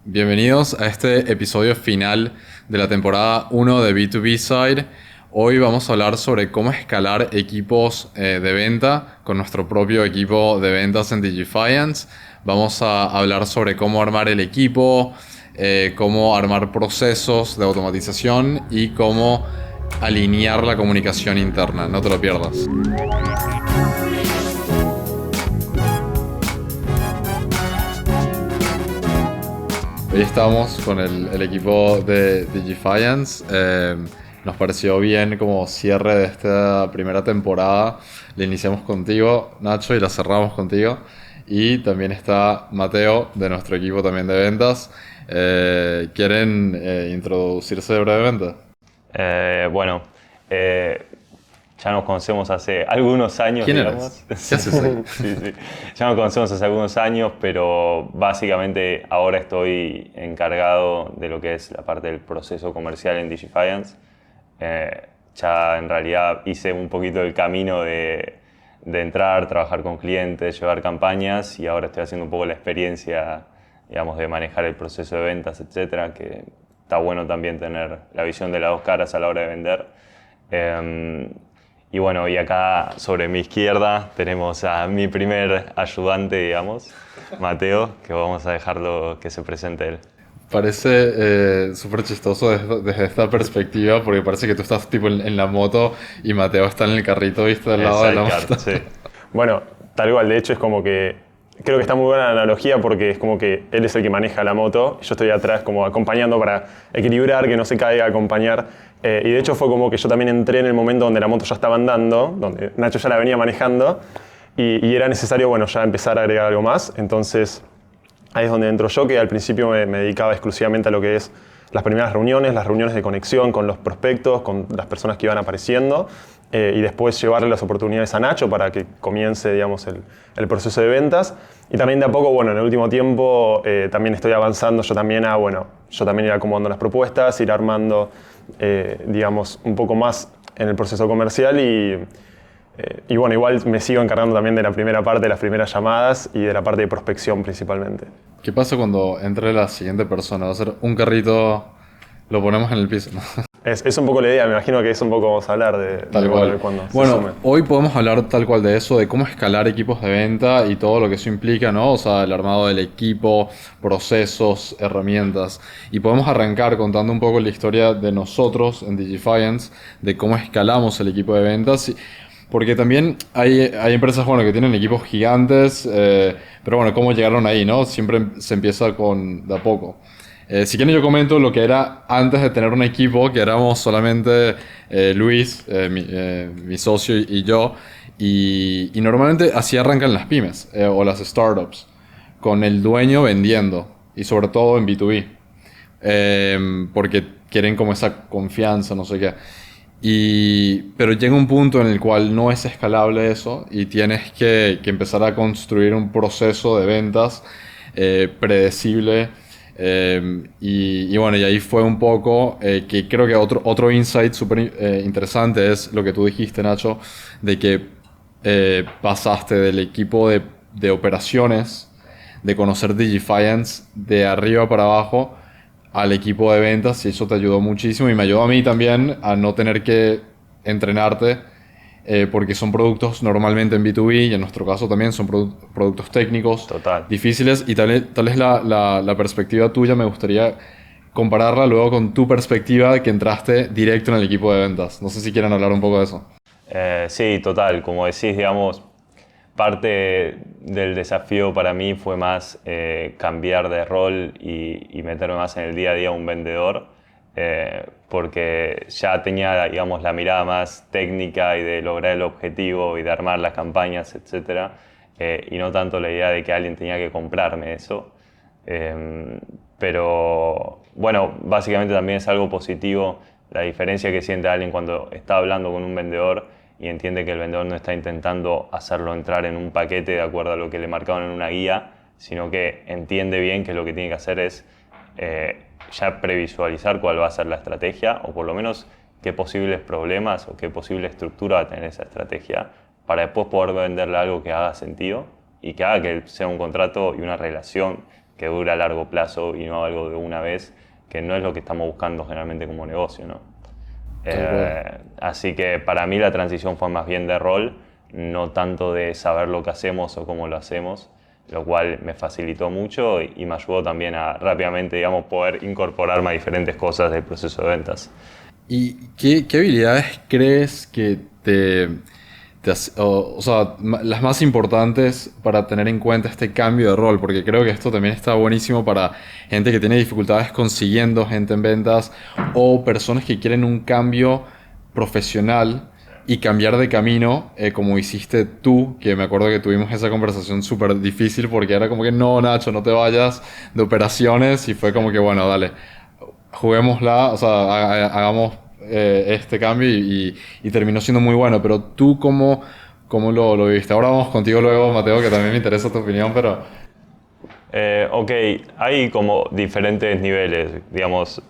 Bienvenidos a este episodio final de la temporada 1 de B2B Side. Hoy vamos a hablar sobre cómo escalar equipos de venta con nuestro propio equipo de ventas en Digifiance. Vamos a hablar sobre cómo armar el equipo, cómo armar procesos de automatización y cómo alinear la comunicación interna. No te lo pierdas. Hoy estamos con el equipo de Digifiance. Nos pareció bien como cierre de esta primera temporada. La iniciamos contigo, Nacho, y la cerramos contigo. Y también está Mateo, de nuestro equipo también de ventas. ¿Quieren introducirse brevemente? Bueno, eh, ya nos conocemos hace algunos años, ¿Quién digamos. eres? ¿Qué haces ahí? Sí, sí. Ya nos conocemos hace algunos años, pero básicamente ahora estoy encargado de lo que es la parte del proceso comercial en Digifiance. Ya en realidad hice un poquito el camino de entrar, trabajar con clientes, llevar campañas y ahora estoy haciendo un poco la experiencia, digamos, de manejar el proceso de ventas, etcétera, que está bueno también tener la visión de las dos caras a la hora de vender. Y bueno, y acá sobre mi izquierda tenemos a mi primer ayudante, digamos, Mateo, que vamos a dejarlo que se presente él. Parece súper chistoso desde esta perspectiva, porque parece que tú estás tipo en la moto y Mateo está en el carrito, ¿viste? Al lado de la Sidecar, moto. sí. Bueno, tal cual, de hecho es como que creo que está muy buena la analogía porque es como que él es el que maneja la moto y yo estoy atrás como acompañando para equilibrar, que no se caiga, acompañar. Y de hecho fue como que yo también entré en el momento donde la moto ya estaba andando, donde Nacho ya la venía manejando y era necesario, bueno, ya empezar a agregar algo más. Entonces ahí es donde entro yo, que al principio me dedicaba exclusivamente a lo que es las primeras reuniones, las reuniones de conexión con los prospectos, con las personas que iban apareciendo, y después llevarle las oportunidades a Nacho para que comience, digamos, el proceso de ventas. Y también de a poco, bueno, en el último tiempo también estoy avanzando yo también yo también ir acomodando las propuestas, ir armando, digamos, un poco más en el proceso comercial y bueno, igual me sigo encargando también de la primera parte, de las primeras llamadas y de la parte de prospección principalmente. ¿Qué pasa cuando entre la siguiente persona? Va a ser un carrito, lo ponemos en el piso, ¿no? Es un poco la idea, me imagino que es un poco vamos a hablar Tal bueno, cual. de cuando se Bueno, sume. hoy podemos hablar tal cual de eso, de cómo escalar equipos de venta y todo lo que eso implica, ¿no? O sea, el armado del equipo, procesos, herramientas. Y podemos arrancar contando un poco la historia de nosotros en Digifiance, de cómo escalamos el equipo de ventas. Porque también hay empresas, bueno, que tienen equipos gigantes, pero bueno, cómo llegaron ahí, ¿no? Siempre se empieza con de a poco. Si quieren yo comento lo que era antes de tener un equipo, que éramos solamente Luis, mi socio y yo, y normalmente así arrancan las pymes o las startups, con el dueño vendiendo, y sobre todo en B2B, porque quieren como esa confianza, no sé qué. Pero llega un punto en el cual no es escalable eso y tienes que empezar a construir un proceso de ventas predecible. Y bueno, y ahí fue un poco que creo que otro insight súper interesante es lo que tú dijiste, Nacho, de que pasaste del equipo de operaciones, de conocer Digifiance de arriba para abajo al equipo de ventas, y eso te ayudó muchísimo y me ayudó a mí también a no tener que entrenarte, porque son productos normalmente en B2B y en nuestro caso también son productos técnicos Total. difíciles, y tal vez la perspectiva tuya me gustaría compararla luego con tu perspectiva de que entraste directo en el equipo de ventas. No sé si quieren hablar un poco de eso. Sí, total. Como decís, digamos, parte del desafío para mí fue más cambiar de rol y meterme más en el día a día un vendedor, porque ya tenía, digamos, la mirada más técnica y de lograr el objetivo y de armar las campañas, etcétera, y no tanto la idea de que alguien tenía que comprarme eso. Pero bueno, básicamente también es algo positivo la diferencia que siente alguien cuando está hablando con un vendedor y entiende que el vendedor no está intentando hacerlo entrar en un paquete de acuerdo a lo que le marcaron en una guía, sino que entiende bien que lo que tiene que hacer es ya previsualizar cuál va a ser la estrategia, o por lo menos qué posibles problemas o qué posible estructura va a tener esa estrategia, para después poder venderle algo que haga sentido y que haga que sea un contrato y una relación que dure a largo plazo y no algo de una vez, que no es lo que estamos buscando generalmente como negocio, ¿no? Así que para mí la transición fue más bien de rol, no tanto de saber lo que hacemos o cómo lo hacemos, lo cual me facilitó mucho y me ayudó también a rápidamente, digamos, poder incorporarme a diferentes cosas del proceso de ventas. ¿Y qué habilidades crees que o sea, las más importantes para tener en cuenta este cambio de rol? Porque creo que esto también está buenísimo para gente que tiene dificultades consiguiendo gente en ventas o personas que quieren un cambio profesional y cambiar de camino, como hiciste tú, que me acuerdo que tuvimos esa conversación súper difícil porque era como que no, Nacho, no te vayas de operaciones, y fue como que bueno, dale, juguémosla, o sea, hagamos este cambio, y terminó siendo muy bueno. Pero tú, ¿cómo lo viviste? Ahora vamos contigo luego, Mateo, que también me interesa tu opinión, pero... Ok, hay como diferentes niveles, digamos,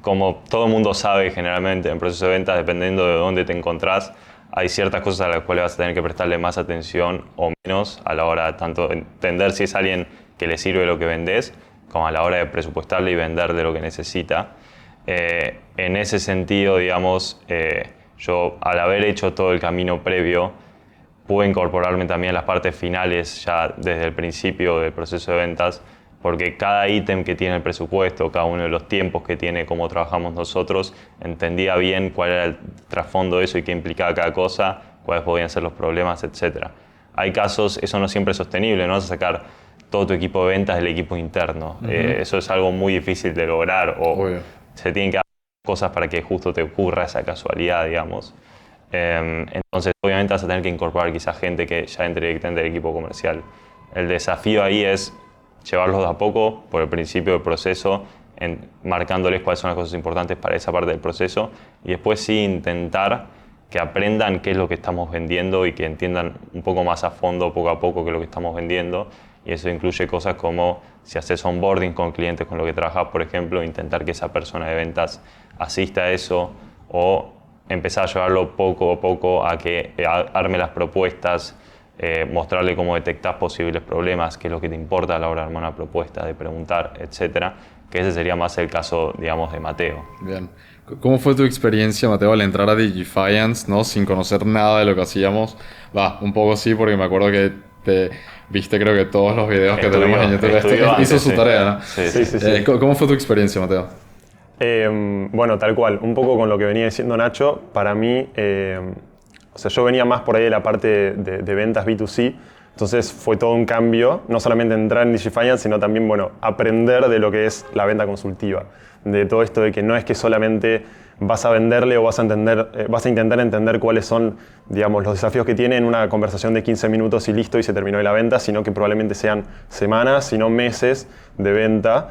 como todo el mundo sabe generalmente en proceso de ventas, dependiendo de dónde te encontrás, hay ciertas cosas a las cuales vas a tener que prestarle más atención o menos a la hora de tanto entender si es alguien que le sirve lo que vendés, como a la hora de presupuestarle y vender de lo que necesita. En ese sentido, digamos, yo al haber hecho todo el camino previo, pude incorporarme también a las partes finales ya desde el principio del proceso de ventas, porque cada ítem que tiene el presupuesto, cada uno de los tiempos que tiene, cómo trabajamos nosotros, entendía bien cuál era el trasfondo de eso y qué implicaba cada cosa, cuáles podían ser los problemas, etc. Hay casos, eso no siempre es sostenible, no vas a sacar todo tu equipo de ventas del equipo interno. Eso es algo muy difícil de lograr, o Obvio. se tienen que hacer cosas para que justo te ocurra esa casualidad, digamos. Entonces, obviamente vas a tener que incorporar quizás gente que ya entre directamente al equipo comercial. El desafío ahí es llevarlos de a poco por el principio del proceso, marcándoles cuáles son las cosas importantes para esa parte del proceso, y después sí intentar que aprendan qué es lo que estamos vendiendo y que entiendan un poco más a fondo, poco a poco, qué es lo que estamos vendiendo. Y eso incluye cosas como si haces onboarding con clientes con los que trabajas, por ejemplo, intentar que esa persona de ventas asista a eso, o empezar a llevarlo poco a poco a que arme las propuestas, mostrarle cómo detectas posibles problemas, qué es lo que te importa a la hora de armar una propuesta, de preguntar, etcétera. Que ese sería más el caso, digamos, de Mateo. Bien. ¿Cómo fue tu experiencia, Mateo, al entrar a Digifiance, ¿no? Sin conocer nada de lo que hacíamos? Va, un poco sí, porque me acuerdo que te viste, creo que todos los videos que tenemos en YouTube. Hizo su tarea, ¿no? Sí. ¿Cómo fue tu experiencia, Mateo? Bueno, tal cual, un poco con lo que venía diciendo Nacho, para mí, o sea, yo venía más por ahí de la parte de ventas B2C, entonces fue todo un cambio, no solamente entrar en Digifiance, sino también, bueno, aprender de lo que es la venta consultiva, de todo esto de que no es que solamente vas a venderle o vas a intentar entender cuáles son, digamos, los desafíos que tiene en una conversación de 15 minutos y listo y se terminó la venta, sino que probablemente sean semanas, sino meses de venta.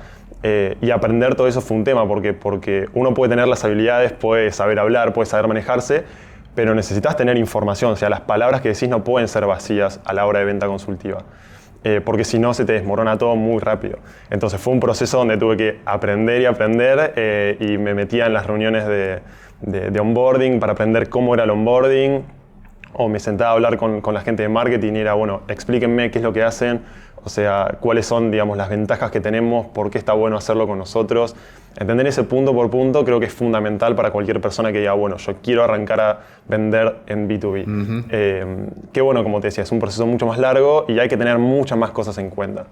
Y aprender todo eso fue un tema, porque uno puede tener las habilidades, puede saber hablar, puede saber manejarse, pero necesitas tener información, o sea, las palabras que decís no pueden ser vacías a la hora de venta consultiva, porque si no se te desmorona todo muy rápido. Entonces fue un proceso donde tuve que aprender y aprender, y me metía en las reuniones de onboarding para aprender cómo era el onboarding, o me sentaba a hablar con la gente de marketing y era, bueno, explíquenme qué es lo que hacen, o sea, cuáles son, digamos, las ventajas que tenemos, por qué está bueno hacerlo con nosotros. Entender ese punto por punto creo que es fundamental para cualquier persona que diga, bueno, yo quiero arrancar a vender en B2B. Qué bueno, como te decía, es un proceso mucho más largo y hay que tener muchas más cosas en cuenta.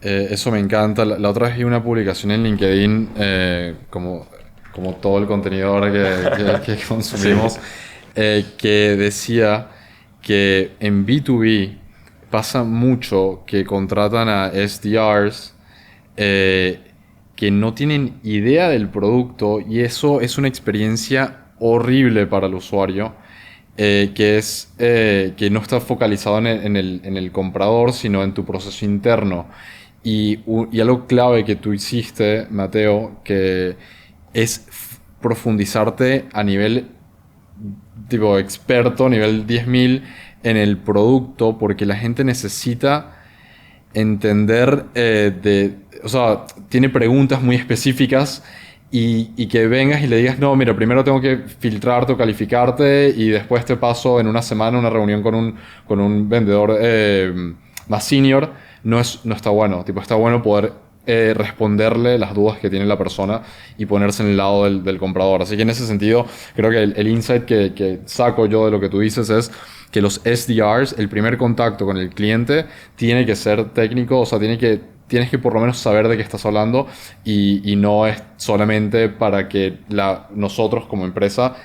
Eso me encanta. La otra vez vi una publicación en LinkedIn, como todo el contenido ahora que consumimos, que decía que en B2B pasa mucho que contratan a SDRs que no tienen idea del producto, y eso es una experiencia horrible para el usuario, que no está focalizado en el comprador, sino en tu proceso interno. Y algo clave que tú hiciste, Mateo, que es profundizarte a nivel tipo experto, nivel 10.000 en el producto, porque la gente necesita entender o sea, tiene preguntas muy específicas, y que vengas y le digas, no, mira, primero tengo que filtrarte o calificarte y después te paso en una semana una reunión con un vendedor más senior, no está bueno. Tipo, está bueno poder responderle las dudas que tiene la persona y ponerse en el lado del comprador. Así que en ese sentido, creo que el insight que saco yo de lo que tú dices es que los SDRs, el primer contacto con el cliente, tiene que ser técnico, o sea, tienes que por lo menos saber de qué estás hablando y no es solamente para que nosotros como empresa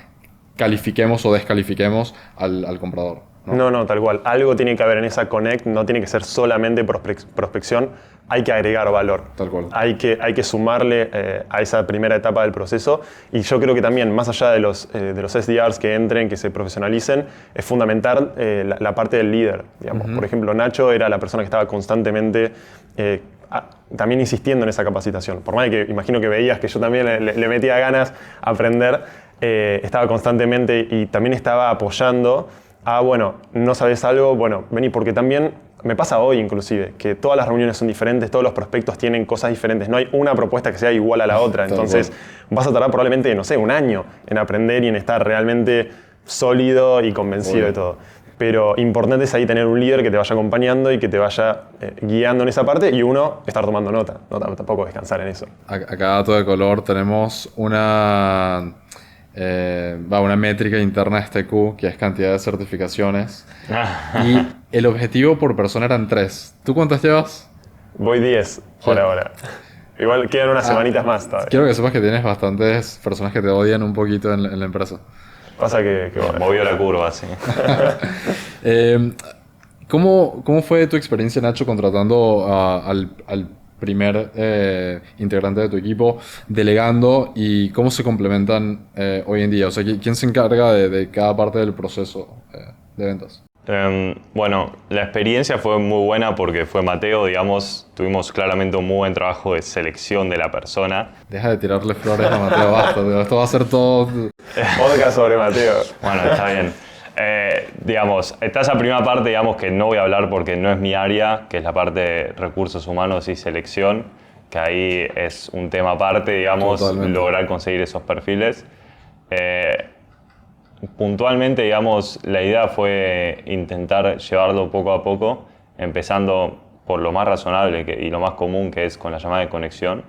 califiquemos o descalifiquemos al comprador. No, tal cual. Algo tiene que haber en esa connect, no tiene que ser solamente prospección, hay que agregar valor. Tal cual. Hay que sumarle a esa primera etapa del proceso y yo creo que también, más allá de los SDRs que entren, que se profesionalicen, es fundamental la parte del líder. Digamos. Por ejemplo, Nacho era la persona que estaba constantemente también insistiendo en esa capacitación. Por más que imagino que veías que yo también le metía ganas a aprender, estaba constantemente y también estaba apoyando bueno, no sabes algo, bueno, vení, porque también me pasa hoy inclusive, que todas las reuniones son diferentes, todos los prospectos tienen cosas diferentes, no hay una propuesta que sea igual a la otra, entonces vas a tardar probablemente, no sé, un año en aprender y en estar realmente sólido y convencido de todo. Pero importante es ahí tener un líder que te vaya acompañando y que te vaya guiando en esa parte y uno estar tomando nota, no tampoco descansar en eso. Acá, dato de color, tenemos una métrica interna de este Q, que es cantidad de certificaciones. Y el objetivo por persona eran 3. ¿Tú cuántas llevas? Voy 10 por ahora. Igual quedan unas semanitas más todavía. Quiero que sepas que tienes bastantes personas que te odian un poquito en la empresa. Pasa que bueno. Movió la curva, sí. ¿Cómo fue tu experiencia, Nacho, contratando al primer integrante de tu equipo, delegando y cómo se complementan hoy en día? O sea, ¿quién se encarga de cada parte del proceso de ventas? Bueno, la experiencia fue muy buena porque fue Mateo, digamos, tuvimos claramente un muy buen trabajo de selección de la persona. Deja de tirarle flores a Mateo, basta, esto va a ser todo... Podcast sobre Mateo. Bueno, está bien. Digamos, está esa primera parte, digamos, que no voy a hablar porque no es mi área, que es la parte de recursos humanos y selección, que ahí es un tema aparte, digamos, totalmente. Lograr conseguir esos perfiles. Puntualmente, digamos, la idea fue intentar llevarlo poco a poco, empezando por lo más razonable y lo más común, que es con la llamada de conexión,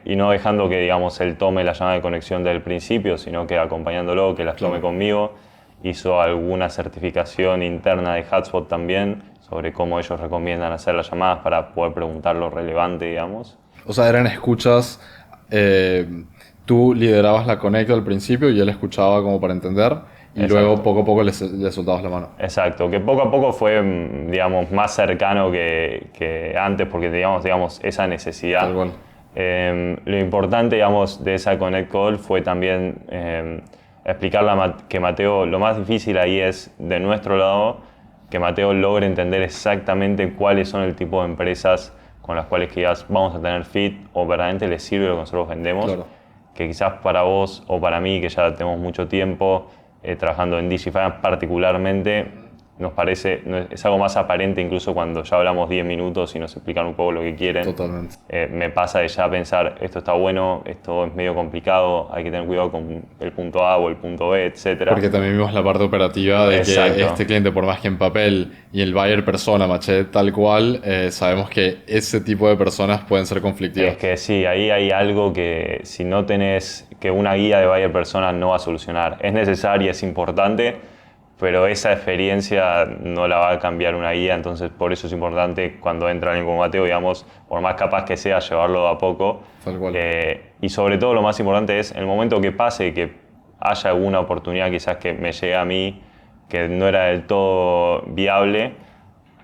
y no dejando que, digamos, él tome la llamada de conexión desde el principio, sino que acompañándolo, que las tome conmigo. Hizo alguna certificación interna de HubSpot también sobre cómo ellos recomiendan hacer las llamadas para poder preguntar lo relevante, digamos. O sea, eran escuchas, tú liderabas la Connect al principio y él escuchaba como para entender y exacto. Luego poco a poco le soltabas la mano. Exacto, que poco a poco fue, digamos, más cercano que antes porque digamos esa necesidad. Tal cual. Lo importante, digamos, de esa Connect Call fue también... explicarle que Mateo, lo más difícil ahí es, de nuestro lado, que Mateo logre entender exactamente cuáles son el tipo de empresas con las cuales quizás vamos a tener fit o verdaderamente les sirve lo que nosotros vendemos. Claro. Que quizás para vos o para mí, que ya tenemos mucho tiempo trabajando en Digify particularmente, nos parece, es algo más aparente incluso cuando ya hablamos 10 minutos y nos explican un poco lo que quieren. Totalmente. Me pasa de ya pensar, esto está bueno, esto es medio complicado, hay que tener cuidado con el punto A o el punto B, etc. Porque también vimos la parte operativa de exacto. Que este cliente, por más que en papel y el buyer persona maché tal cual, sabemos que ese tipo de personas pueden ser conflictivas. Es que sí, ahí hay algo que si no tenés, que una guía de buyer persona no va a solucionar. Es necesaria, es importante, pero esa experiencia no la va a cambiar una guía, entonces por eso es importante cuando entra alguien como Mateo, digamos, por más capaz que sea, llevarlo a poco. Tal cual. Y sobre todo lo más importante es el momento que pase, que haya alguna oportunidad quizás que me llegue a mí, que no era del todo viable,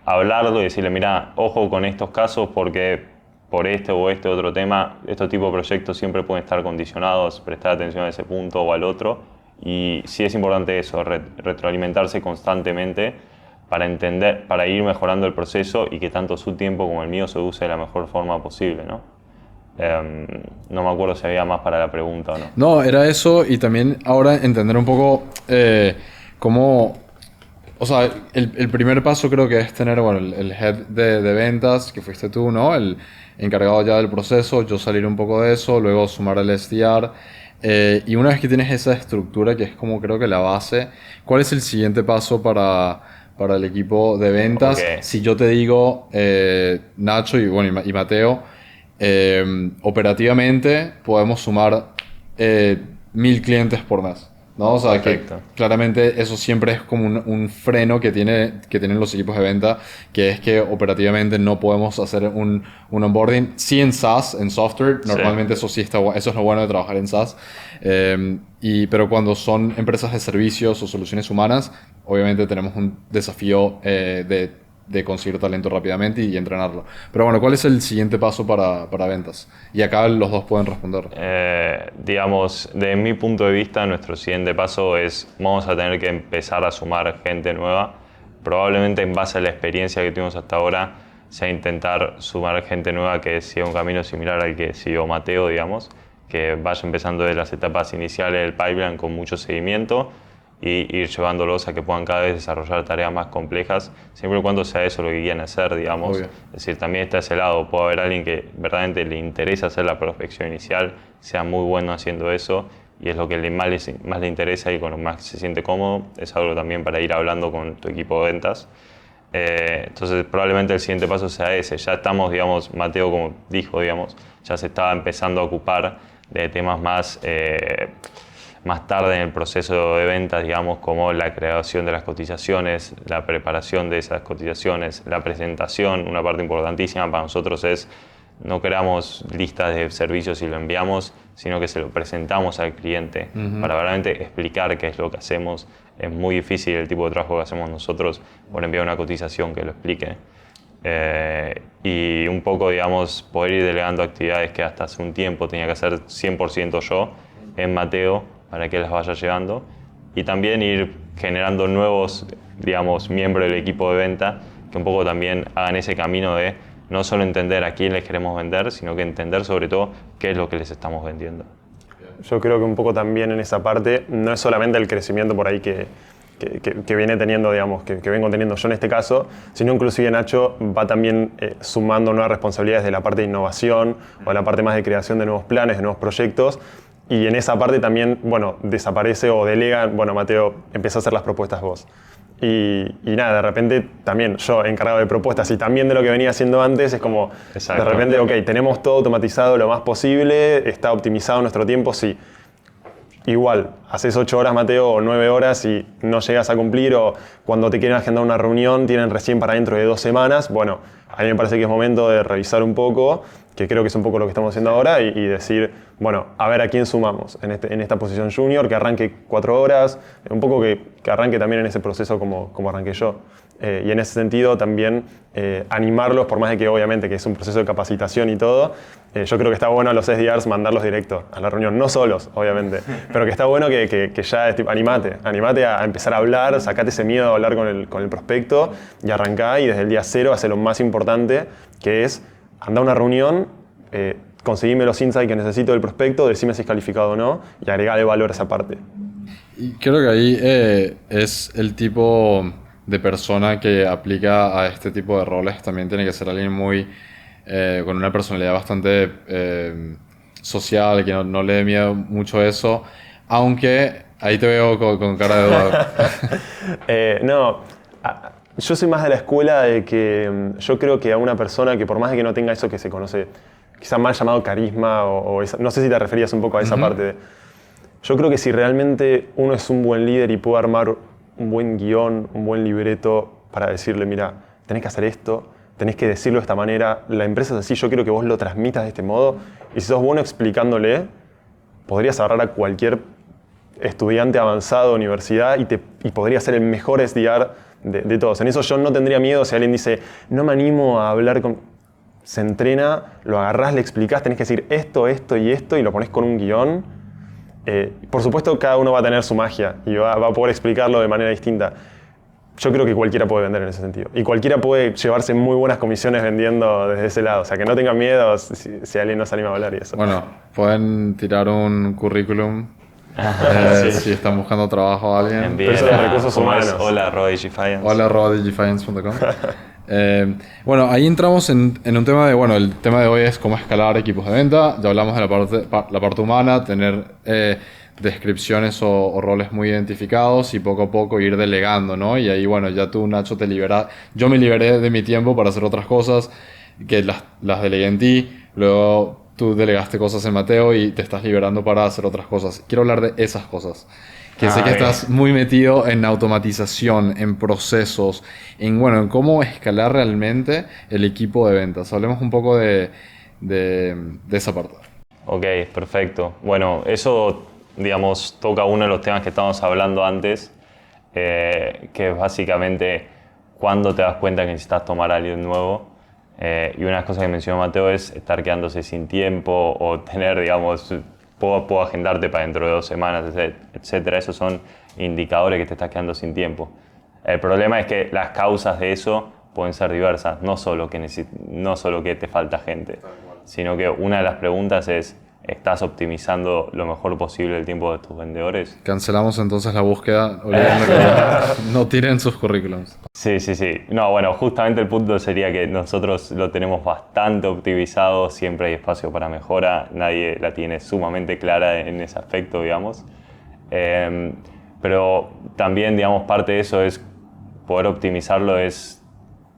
hablarlo y decirle, mira, ojo con estos casos porque por este o este otro tema, estos tipos de proyectos siempre pueden estar condicionados, prestar atención a ese punto o al otro. Y sí es importante eso, retroalimentarse constantemente para entender, para ir mejorando el proceso y que tanto su tiempo como el mío se use de la mejor forma posible, ¿no? No me acuerdo si había más para la pregunta o no. No, era eso y también ahora entender un poco cómo... O sea, el primer paso creo que es tener, bueno, el head de ventas, que fuiste tú, ¿no? El encargado ya del proceso, yo salir un poco de eso, luego sumar el SDR. Y una vez que tienes esa estructura, que es como creo que la base, ¿cuál es el siguiente paso para para el equipo de ventas. Ok. Si yo te digo, Nacho y, bueno, y Mateo, operativamente podemos sumar 1000 clientes por mes, ¿no? O sea, Perfecto. que claramente eso siempre es como un freno que tienen los equipos de venta, que es que operativamente no podemos hacer un onboarding. Sí en SaaS, en software, normalmente eso sí está, eso es lo bueno de trabajar en SaaS. Pero cuando son empresas de servicios o soluciones humanas, obviamente tenemos un desafío de conseguir talento rápidamente y entrenarlo. Pero bueno, ¿cuál es el siguiente paso para ventas? Y acá los dos pueden responder. Digamos, desde mi punto de vista, nuestro siguiente paso es, vamos a tener que empezar a sumar gente nueva. Probablemente en base a la experiencia que tuvimos hasta ahora, sea intentar sumar gente nueva que siga un camino similar al que siguió Mateo, digamos, que vaya empezando desde las etapas iniciales del pipeline con mucho seguimiento y ir llevándolos a que puedan cada vez desarrollar tareas más complejas, siempre y cuando sea eso lo que quieran hacer, digamos. Obvio. Es decir, también está ese lado, puede haber alguien que verdaderamente le interesa hacer la prospección inicial, sea muy bueno haciendo eso, y es lo que más le interesa y con lo más se siente cómodo, es algo también para ir hablando con tu equipo de ventas. Entonces probablemente el siguiente paso sea ese. Ya estamos, digamos, Mateo como dijo, digamos, ya se estaba empezando a ocupar de temas más tarde en el proceso de ventas, digamos, como la creación de las cotizaciones, la preparación de esas cotizaciones, la presentación. Una parte importantísima para nosotros es no creamos listas de servicios y lo enviamos, sino que se lo presentamos al cliente para verdaderamente explicar qué es lo que hacemos. Es muy difícil el tipo de trabajo que hacemos nosotros por enviar una cotización que lo explique. Y un poco, digamos, poder ir delegando actividades que hasta hace un tiempo tenía que hacer 100% yo en Mateo para que las vaya llevando, y también ir generando nuevos, digamos, miembros del equipo de venta que un poco también hagan ese camino de no solo entender a quién les queremos vender, sino que entender sobre todo qué es lo que les estamos vendiendo. Yo creo que un poco también en esa parte no es solamente el crecimiento por ahí que viene teniendo, digamos, que vengo teniendo yo en este caso, sino inclusive Nacho va también sumando nuevas responsabilidades de la parte de innovación o de la parte más de creación de nuevos planes, de nuevos proyectos. Y en esa parte también, bueno, desaparece o delega, bueno, Mateo, empieza a hacer las propuestas vos. Y nada, de repente también yo encargado de propuestas y también de lo que venía haciendo antes, es como, Exacto. de repente, ok, tenemos todo automatizado lo más posible, está optimizado nuestro tiempo, sí. Igual, haces 8 horas, Mateo, o 9 horas y no llegas a cumplir, o cuando te quieren agendar una reunión tienen recién para dentro de 2 semanas, bueno, a mí me parece que es momento de revisar un poco, que creo que es un poco lo que estamos haciendo ahora, y decir, bueno, a ver a quién sumamos en esta posición junior, que arranque 4 horas, un poco que arranque también en ese proceso como arranqué yo. Y en ese sentido también animarlos, por más de que obviamente que es un proceso de capacitación y todo, yo creo que está bueno a los SDRs mandarlos directo a la reunión, no solos, obviamente, pero que está bueno que ya es tipo, animate a empezar a hablar, sacate ese miedo a hablar con el prospecto y arrancá, y desde el día 0 hace lo más importante, que es andá a una reunión, conseguime los insights que necesito del prospecto, decime si es calificado o no, y agregale valor a esa parte. Y creo que ahí es el tipo de persona que aplica a este tipo de roles. También tiene que ser alguien muy con una personalidad bastante social, que no le dé miedo mucho eso, aunque ahí te veo con cara de duda. Yo soy más de la escuela de que yo creo que a una persona que por más de que no tenga eso que se conoce, quizá mal llamado carisma, no sé si te referías un poco a esa parte. Yo creo que si realmente uno es un buen líder y puede armar un buen guión, un buen libreto para decirle, mira, tenés que hacer esto, tenés que decirlo de esta manera, la empresa es así, yo quiero que vos lo transmitas de este modo, y si sos bueno explicándole, podrías agarrar a cualquier estudiante avanzado de universidad y podría ser el mejor SDR de todos. En eso yo no tendría miedo si alguien dice, no me animo a hablar con... Se entrena, lo agarrás, le explicás, tenés que decir esto, esto y esto, y lo pones con un guión. Por supuesto, cada uno va a tener su magia y va a poder explicarlo de manera distinta. Yo creo que cualquiera puede vender en ese sentido. Y cualquiera puede llevarse muy buenas comisiones vendiendo desde ese lado. O sea, que no tengan miedo si alguien no se anima a hablar y eso. Bueno, pueden tirar un currículum si están buscando trabajo a alguien. Personas de recursos humanos. Hola@digifiance. Hola@digifiance.com. Bueno, ahí entramos en un tema de, bueno, el tema de hoy es cómo escalar equipos de venta. Ya hablamos de la parte humana, tener descripciones o roles muy identificados y poco a poco ir delegando, ¿no? Y ahí, bueno, ya tú, Nacho, yo me liberé de mi tiempo para hacer otras cosas que las delegué en ti, luego tú delegaste cosas en Mateo y te estás liberando para hacer otras cosas. Quiero hablar de esas cosas. Que sé que bien. estás muy metido en automatización, en procesos, en cómo escalar realmente el equipo de ventas. Hablemos un poco de esa parte. Ok, perfecto. Bueno, eso, digamos, toca uno de los temas que estábamos hablando antes, que es básicamente cuando te das cuenta que necesitas tomar a alguien nuevo. Y una de las cosas que mencionó Mateo es estar quedándose sin tiempo o tener, digamos, puedo agendarte para dentro de 2 semanas, etcétera. Esos son indicadores que te estás quedando sin tiempo. El problema es que las causas de eso pueden ser diversas, no solo que te falta gente, sino que una de las preguntas es, ¿estás optimizando lo mejor posible el tiempo de tus vendedores? Cancelamos entonces la búsqueda, olvidando que no tiren sus currículums. Sí. No, bueno, justamente el punto sería que nosotros lo tenemos bastante optimizado, siempre hay espacio para mejora, nadie la tiene sumamente clara en ese aspecto, digamos. Pero también, digamos, parte de eso es poder optimizarlo es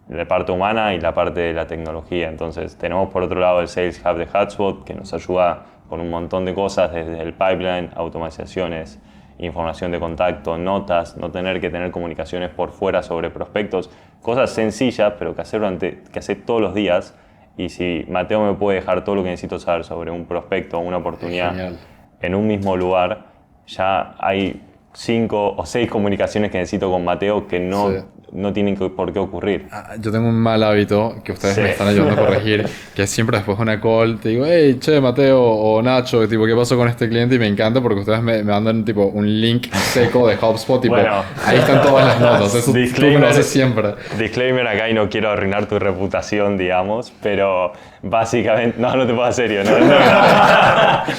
la parte humana y la parte de la tecnología. Entonces, tenemos por otro lado el Sales Hub de HubSpot, que nos ayuda con un montón de cosas, desde el pipeline, automatizaciones, información de contacto, notas, no tener que tener comunicaciones por fuera sobre prospectos, cosas sencillas, pero que hacer todos los días. Y si Mateo me puede dejar todo lo que necesito saber sobre un prospecto o una oportunidad Genial. en un mismo lugar, ya hay 5 o 6 comunicaciones que necesito con Mateo que no tienen por qué ocurrir. Yo tengo un mal hábito que ustedes Sí. me están ayudando a corregir, que es siempre después de una call te digo, hey, che, Mateo o Nacho, tipo, ¿qué pasó con este cliente? Y me encanta porque ustedes me mandan tipo un link seco de HubSpot, tipo, Bueno. ahí están todas las notas. Eso tú me lo haces siempre. Disclaimer acá y no quiero arruinar tu reputación, digamos, pero básicamente... No te puedo hacer serio. No.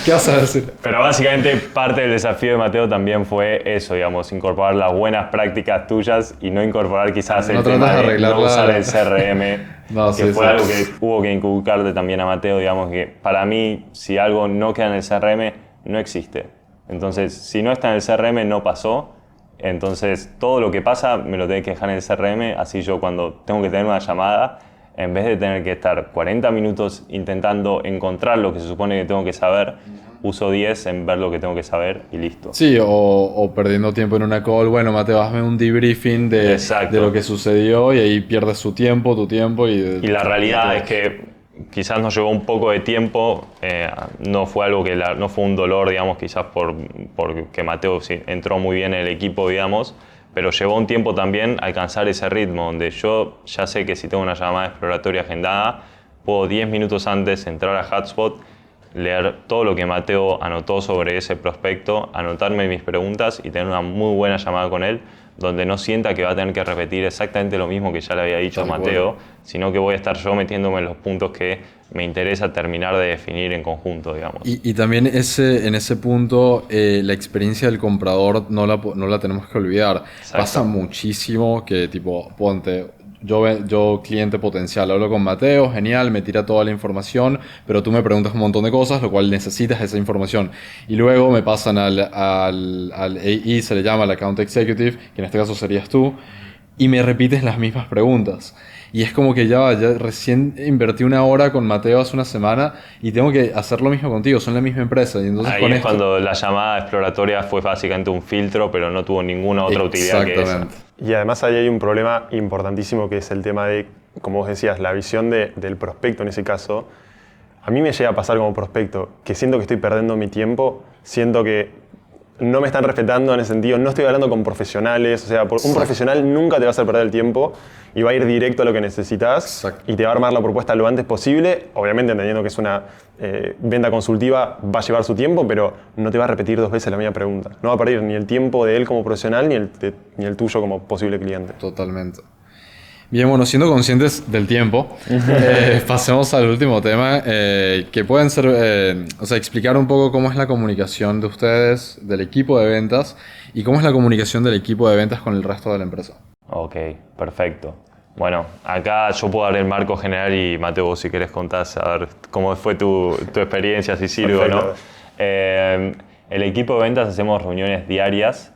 ¿Qué vas a decir? Pero básicamente parte del desafío de Mateo también fue eso, digamos, incorporar las buenas prácticas tuyas y no incorporar quizás el No tema tratas de de arreglar no usar el CRM, No, que sí, fue sí. algo que hubo que inculcarle también a Mateo, digamos, que para mí si algo no queda en el CRM, no existe. Entonces, si no está en el CRM, no pasó. Entonces, todo lo que pasa me lo tenés que dejar en el CRM, así yo cuando tengo que tener una llamada, en vez de tener que estar 40 minutos intentando encontrar lo que se supone que tengo que saber, uso 10 en ver lo que tengo que saber y listo. Sí, o perdiendo tiempo en una call. Bueno, Mateo, hazme un debriefing de Exacto. lo que sucedió y ahí pierdes su tiempo, tu tiempo. Y la realidad es que quizás nos llevó un poco de tiempo, no fue algo no fue un dolor, digamos, quizás porque Mateo sí, entró muy bien en el equipo, digamos, pero llevó un tiempo también alcanzar ese ritmo, donde yo ya sé que si tengo una llamada exploratoria agendada, puedo 10 minutos antes entrar a HubSpot, leer todo lo que Mateo anotó sobre ese prospecto, anotarme mis preguntas y tener una muy buena llamada con él, donde no sienta que va a tener que repetir exactamente lo mismo que ya le había dicho a Mateo, sino que voy a estar yo metiéndome en los puntos que me interesa terminar de definir en conjunto, digamos. Y también en ese punto, la experiencia del comprador no la tenemos que olvidar. Exacto. Pasa muchísimo que, tipo, ponte, yo cliente potencial, hablo con Mateo, genial, me tira toda la información, pero tú me preguntas un montón de cosas, lo cual necesitas esa información. Y luego me pasan al AE, se le llama, al Account Executive, que en este caso serías tú, y me repites las mismas preguntas. Y es como que ya recién invertí 1 hora con Mateo hace una semana y tengo que hacer lo mismo contigo, son la misma empresa. Y entonces Ahí es cuando la llamada exploratoria fue básicamente un filtro, pero no tuvo ninguna otra utilidad que esa. Exactamente. Y además ahí hay un problema importantísimo que es el tema de, como vos decías, la visión del prospecto en ese caso. A mí me llega a pasar como prospecto que siento que estoy perdiendo mi tiempo, siento que no me están respetando en ese sentido, no estoy hablando con profesionales, o sea, un profesional nunca te va a hacer perder el tiempo y va a ir directo a lo que necesitas. Exacto. Y te va a armar la propuesta lo antes posible, obviamente entendiendo que es una venta consultiva, va a llevar su tiempo, pero no te va a repetir 2 veces la misma pregunta. No va a perder ni el tiempo de él como profesional ni el tuyo como posible cliente. Totalmente. Bien, bueno, siendo conscientes del tiempo, pasemos al último tema, que pueden ser, o sea, explicar un poco cómo es la comunicación de ustedes, del equipo de ventas, y cómo es la comunicación del equipo de ventas con el resto de la empresa. Ok, perfecto. Bueno, acá yo puedo dar el marco general y Mateo, vos si querés contás a ver cómo fue tu experiencia, si sirve o no. Perfecto. el equipo de ventas hacemos reuniones diarias,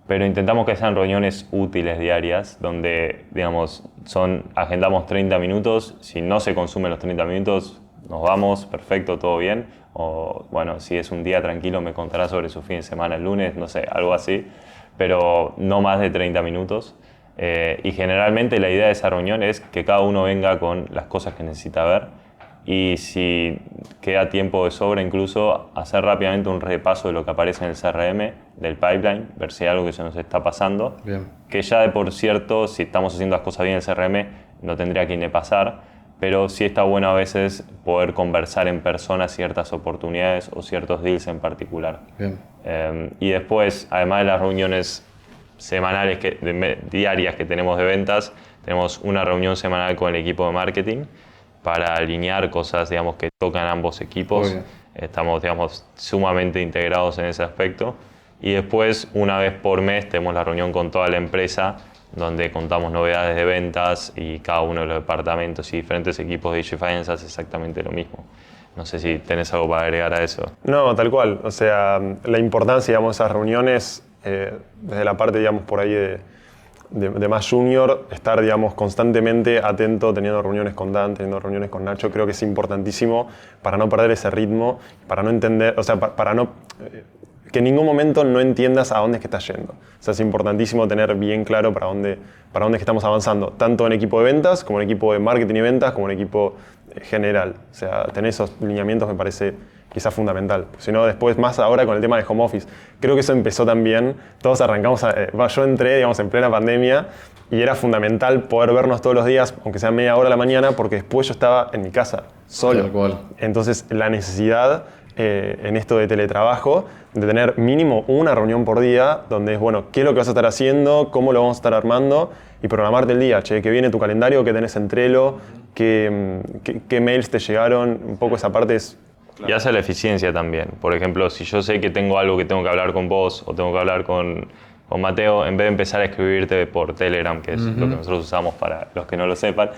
pero intentamos que sean reuniones útiles diarias, donde, digamos, agendamos 30 minutos, si no se consumen los 30 minutos, nos vamos, perfecto, todo bien, o bueno, si es un día tranquilo me contará sobre su fin de semana el lunes, no sé, algo así, pero no más de 30 minutos. Y generalmente la idea de esa reunión es que cada uno venga con las cosas que necesita ver y si queda tiempo de sobra incluso hacer rápidamente un repaso de lo que aparece en el CRM, del pipeline, ver si hay algo que se nos está pasando. Bien. Que ya de por cierto, si estamos haciendo las cosas bien en el CRM, no tendría que ni pasar, pero sí está bueno a veces poder conversar en persona ciertas oportunidades o ciertos deals en particular. Bien. Y después, además de las reuniones semanales, diarias que tenemos de ventas, tenemos una reunión semanal con el equipo de marketing para alinear cosas, digamos, que tocan ambos equipos. Obvio. Estamos, digamos, sumamente integrados en ese aspecto. Y después, una vez por mes, tenemos la reunión con toda la empresa, donde contamos novedades de ventas y cada uno de los departamentos y diferentes equipos de DigiFinance hace exactamente lo mismo. No sé si tenés algo para agregar a eso. No, tal cual. O sea, la importancia, digamos, de esas reuniones, desde la parte, digamos, por ahí de más junior, estar, digamos, constantemente atento, teniendo reuniones con Dan, teniendo reuniones con Nacho, creo que es importantísimo para no perder ese ritmo, para no entender, o sea, para no... que en ningún momento no entiendas a dónde es que estás yendo. O sea, es importantísimo tener bien claro para dónde es que estamos avanzando, tanto en equipo de ventas, como en equipo de marketing y ventas, como en equipo general. O sea, tener esos lineamientos me parece quizás fundamental. Si no, después, más ahora con el tema de home office, creo que eso empezó también, todos arrancamos, yo entré, digamos, en plena pandemia y era fundamental poder vernos todos los días, aunque sea media hora a la mañana, porque después yo estaba en mi casa, solo. Tal cual. Entonces, la necesidad en esto de teletrabajo, de tener mínimo una reunión por día, donde es, bueno, qué es lo que vas a estar haciendo, cómo lo vamos a estar armando y programarte el día, che, que viene tu calendario, qué tenés en Trello, qué mails te llegaron, un poco esa parte es... Y hace la eficiencia también. Por ejemplo, si yo sé que tengo algo que tengo que hablar con vos o tengo que hablar con Mateo, en vez de empezar a escribirte por Telegram, que es lo que nosotros usamos para los que no lo sepan,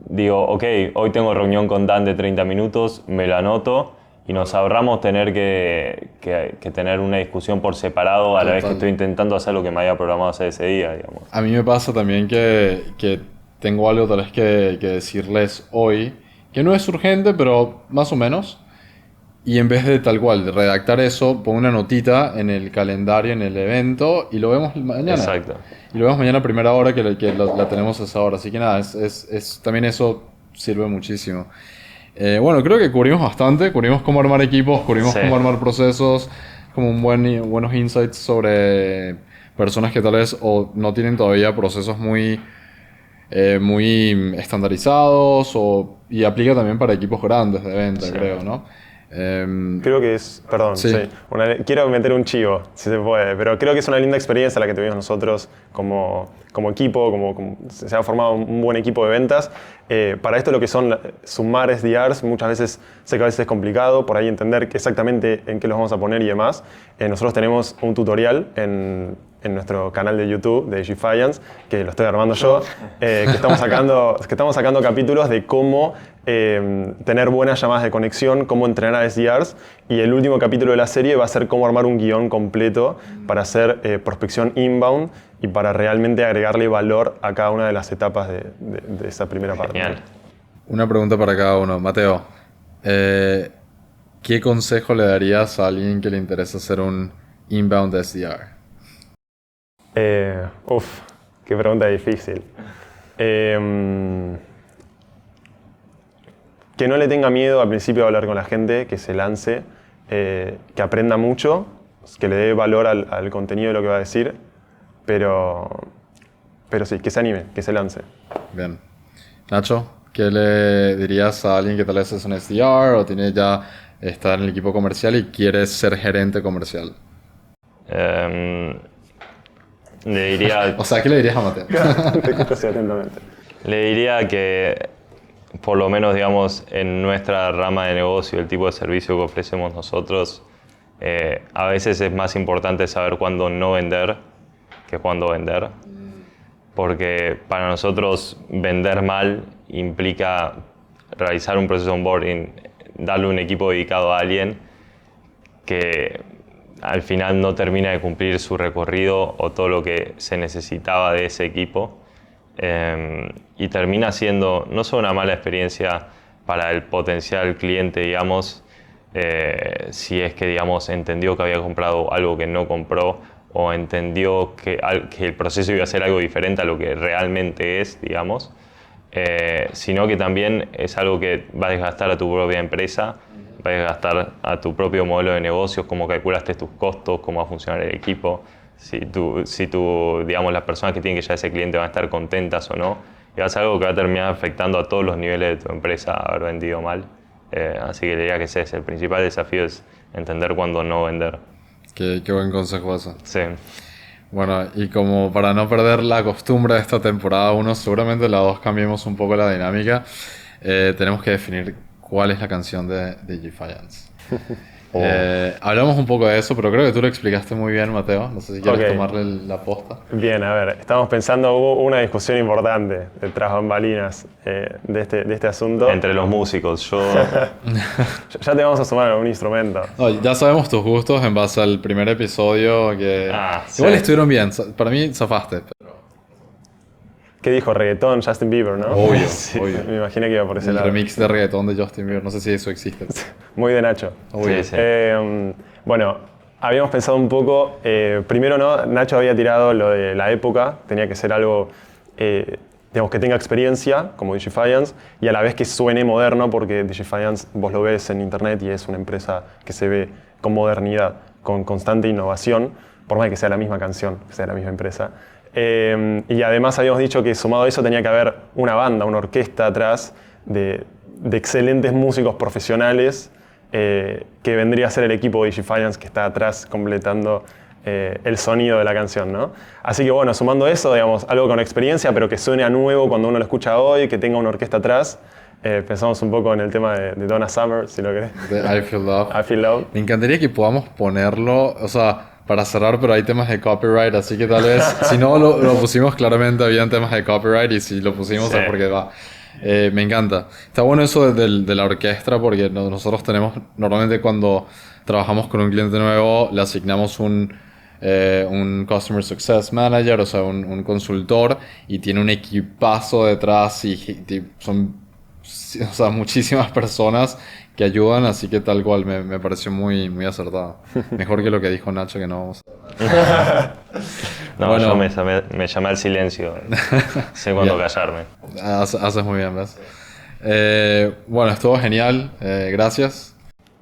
digo, ok, hoy tengo reunión con Dan de 30 minutos, me lo anoto y nos ahorramos tener que tener una discusión por separado a la vez que estoy intentando hacer lo que me había programado hacer ese día, digamos. A mí me pasa también que tengo algo tal vez que decirles hoy, que no es urgente, pero más o menos. Y en vez de tal cual, de redactar eso, pongo una notita en el calendario, en el evento, y lo vemos mañana. Exacto. Y lo vemos mañana a primera hora, que la tenemos a esa hora. Así que nada, también eso sirve muchísimo. Bueno, creo que cubrimos bastante. Cubrimos cómo armar equipos, cubrimos cómo armar procesos, como buenos insights sobre personas que tal vez o no tienen todavía procesos muy estandarizados y aplica también para equipos grandes de venta, creo, ¿no? Creo que es, perdón, sí. Quiero meter un chivo, si se puede, pero creo que es una linda experiencia la que tuvimos nosotros como equipo, como se ha formado un buen equipo de ventas. Para esto lo que son sumar SDRs, muchas veces sé que a veces es complicado por ahí entender exactamente en qué los vamos a poner y demás. Nosotros tenemos un tutorial en nuestro canal de YouTube de DigiFinance, que lo estoy armando yo, que estamos sacando capítulos de cómo tener buenas llamadas de conexión, cómo entrenar a SDRs, y el último capítulo de la serie va a ser cómo armar un guión completo para hacer prospección inbound y para realmente agregarle valor a cada una de las etapas de esa primera parte. Genial. Una pregunta para cada uno. Mateo, ¿qué consejo le darías a alguien que le interesa hacer un inbound SDR? Qué pregunta difícil. Que no le tenga miedo al principio de hablar con la gente, que se lance, que aprenda mucho, que le dé valor al contenido de lo que va a decir, pero sí, que se anime, que se lance. Bien. Nacho, ¿qué le dirías a alguien que tal vez es un SDR o está en el equipo comercial y quiere ser gerente comercial? Le diría... O sea, ¿qué le dirías a Mateo? Te escucho así atentamente. Le diría que, por lo menos, digamos, en nuestra rama de negocio, el tipo de servicio que ofrecemos nosotros, a veces es más importante saber cuándo no vender que cuándo vender. Porque para nosotros vender mal implica realizar un proceso de onboarding, darle un equipo dedicado a alguien que al final no termina de cumplir su recorrido o todo lo que se necesitaba de ese equipo. Y termina siendo no solo una mala experiencia para el potencial cliente, digamos, si es que, digamos, entendió que había comprado algo que no compró o entendió que el proceso iba a ser algo diferente a lo que realmente es, digamos, sino que también es algo que va a desgastar a tu propia empresa, va a desgastar a tu propio modelo de negocios, cómo calculaste tus costos, cómo va a funcionar el equipo, si digamos, las personas que tienen que llegar a ese cliente van a estar contentas o no. Y es algo que va a terminar afectando a todos los niveles de tu empresa, haber vendido mal. Así que diría que ese es el principal desafío, es entender cuándo no vender. Qué buen consejo eso. Sí. Bueno, y como para no perder la costumbre de esta temporada 1, seguramente la 2 cambiemos un poco la dinámica. Tenemos que definir cuál es la canción de Defiance. Hablamos un poco de eso, pero creo que tú lo explicaste muy bien, Mateo. No sé si quieres tomarle la posta. Bien, a ver, estamos pensando, hubo una discusión importante detrás bambalinas de este asunto. Entre los músicos, Ya te vamos a sumar algún instrumento. No, ya sabemos tus gustos en base al primer episodio, que igual estuvieron bien. Para mí zafaste. ¿Qué dijo? Reggaetón, Justin Bieber, ¿no? Obvio, sí, obvio. Me imaginé que iba por ese El lado. remix de reggaetón de Justin Bieber, no sé si eso existe. Muy de Nacho. Obvio. Sí. Bueno, habíamos pensado un poco, primero no, Nacho había tirado lo de la época, tenía que ser algo, digamos, que tenga experiencia, como Digifiance, y a la vez que suene moderno, porque Digifiance vos lo ves en internet y es una empresa que se ve con modernidad, con constante innovación, por más que sea la misma canción, que sea la misma empresa. Y además habíamos dicho que sumado a eso tenía que haber una banda, una orquesta atrás de excelentes músicos profesionales que vendría a ser el equipo de Digifiance que está atrás completando el sonido de la canción, ¿no? Así que bueno, sumando eso, digamos, algo con experiencia pero que suene a nuevo cuando uno lo escucha hoy, que tenga una orquesta atrás. Pensamos un poco en el tema de Donna Summer, si lo querés. De I Feel Love. I Feel Love. Me encantaría que podamos ponerlo, o sea, para cerrar, pero hay temas de copyright, así que tal vez, si no lo pusimos claramente, habían temas de copyright, y si lo pusimos es porque va. Me encanta. Está bueno eso de la orquesta, porque nosotros tenemos, normalmente cuando trabajamos con un cliente nuevo, le asignamos un Customer Success Manager, o sea, un consultor, y tiene un equipazo detrás y son, o sea, muchísimas personas que ayudan, así que tal cual me pareció muy, muy acertado. Mejor que lo que dijo Nacho, que no vamos a... No, bueno, yo me llamé al silencio. Sé cuándo callarme. Haces muy bien, ¿ves? Bueno, estuvo genial. Gracias.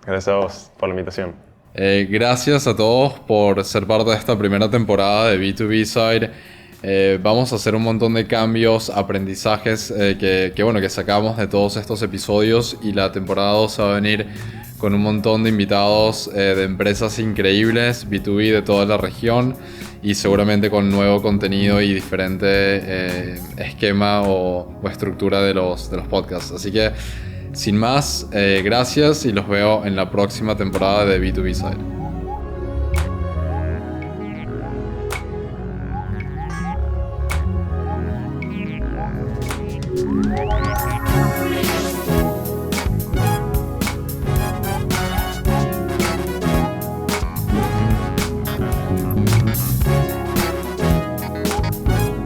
Gracias a vos por la invitación. Gracias a todos por ser parte de esta primera temporada de B2B Side. Vamos a hacer un montón de cambios, aprendizajes que sacamos de todos estos episodios, y la temporada 2 va a venir con un montón de invitados de empresas increíbles, B2B de toda la región, y seguramente con nuevo contenido y diferente esquema o estructura de los podcasts. Así que sin más, gracias, y los veo en la próxima temporada de B2B Side.